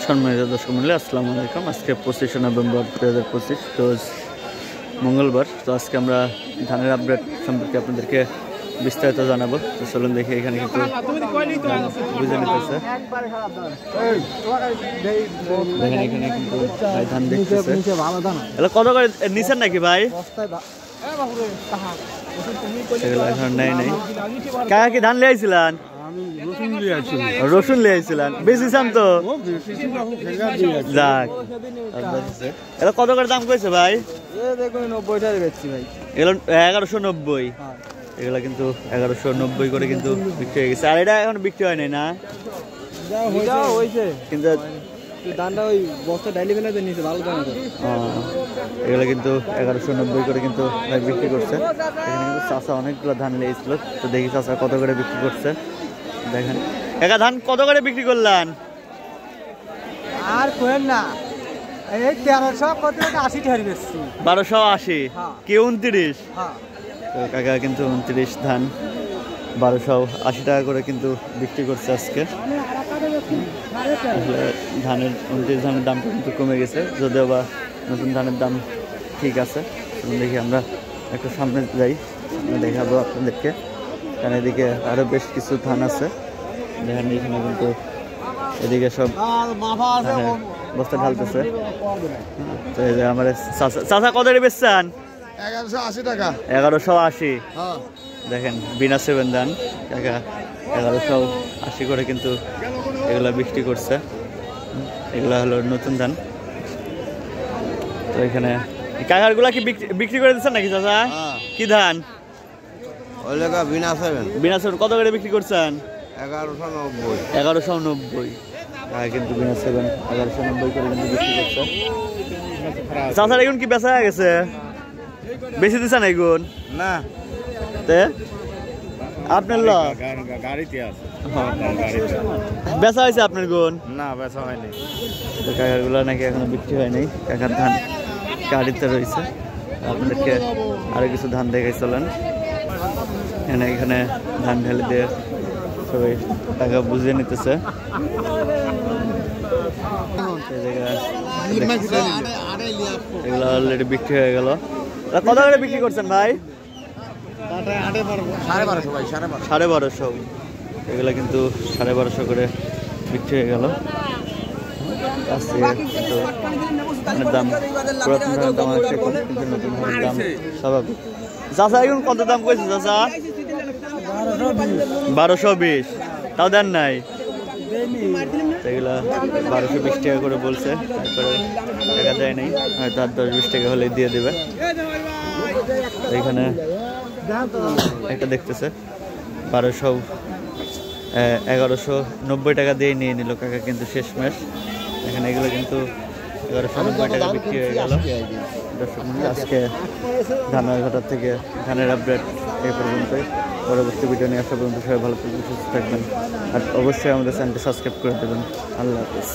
সম্মানিত দর্শক মণ্ডলী, আসসালামু আলাইকুম। আজকে 25 নভেম্বর 2025 রোজ মঙ্গলবার। তো আজকে আমরা ধানের আপডেট সম্পর্কে আপনাদেরকে বিস্তারিত জানাবো। তো চলুন দেখি, এখানে কিন্তু বুঝে নিতেছে, দেখেন এখানে কিন্তু ভাই ধান দেখতেছে। এগুলো কত করে নিছেন নাকি ভাই? এগুলো এখন নাই কাকা কি ধান লিয়েছিলেন? রসুন লিয়েছিলেন, বেশিছেন তো? যাক, এটা কত করে দাম কইছে ভাই? 1190। এগুলা কিন্তু 1190 করে কিন্তু বিক্রি হয়ে গেছে। আর এটা এখন বিক্রি হয় নাই না? কিন্তু এগুলো কিন্তু 1190 করে কিন্তু বিক্রি করছে। এখানে কিন্তু চাষা অনেকগুলো ধান লিয়েছিল। তো দেখি চাষা কত করে বিক্রি করছে। দেখেন একা ধান কত করে বিক্রি করলেন? আর কোয়েন না, এই 1380 টাকা বেচছি। 1280 কি 29? তো কাকা কিন্তু 29 ধান 1280 টাকা করে কিন্তু বিক্রি করছে আজকে। ধানের 29 ধানের দামটা কিন্তু কমে গেছে, যদিও বা নতুন ধানের দাম ঠিক আছে। দেখি আমরা একটু সামনে যাই, দেখাবো আপনাদেরকে। কারণ এদিকে আরো বেশ কিছু ধান আছে। দেখেন এখানে কিন্তু এদিকে সব বস্তা ঢালতেছে। তো এই যে আমার চাচা কত বেচছেন? 1180 টাকা। 1180। দেখেন বিনা 7 ধান কাকা 1180 করে কিন্তু এগুলা বিক্রি করছে। এগুলা হলো নতুন ধান। তো এখানে কাকারগুলা কি বিক্রি করে দিচ্ছেন নাকি চাচা? কি ধান? বিনা 7 কত করে বিক্রি করছেন? 1190। কিন্তু বিনা 7 1190 করে কিন্তু বিক্রি করছে। চাচার এখন কি বেচা হয়ে গেছে? বেশি দিচ্ছেন এগুন না? আপনার গাড়িতে আছে বেচা হয়েছে আপনার গুণ? না, বেচা হয়নি। কাকার গুলা নাকি এখনো বিক্রি হয়নি। কাকার ধান গাড়িতে রয়েছে। আপনাদেরকে আরো কিছু ধান দেখাই চলেন। এখানে ধান ঢেলে দিয়ে সবাই টাকা বুঝিয়ে নিতেছে। এগুলো অলরেডি বিক্রি হয়ে গেল। কত করে বিক্রি করছেন ভাই? 1250। এগুলো কিন্তু 1250 করে বিক্রি হয়ে গেল। দাম পুরাতন ধানের দাম অনেকটা কম, কিন্তু নতুন ধানের দাম স্বাভাবিক। চাচা এখন কত দাম কইছে চাচা? 1220। তাও দেন নাই? এগুলা 1220 টাকা করে বলছে, তারপরে টাকা দেয় নাই, হয়তো আর 10-20 টাকা হলে দিয়ে দেবে। এখানে একটা দেখতেছে 1190 টাকা দিয়ে নিয়ে নিল কাকা কিন্তু শেষ মাস। এখানে এগুলো কিন্তু 1190 টাকা বিক্রি হয়ে গেল। দর্শক আজকে ধানের ঘাটার থেকে ধানের আপডেট এই পর্যন্তই। পরবর্তী ভিডিও নিয়ে আসা পর্যন্ত সবাই ভালো থাকবেন, সুস্থ থাকবেন। আর অবশ্যই আমাদের চ্যানেলটি সাবস্ক্রাইব করে দেবেন। আল্লাহ হাফিজ।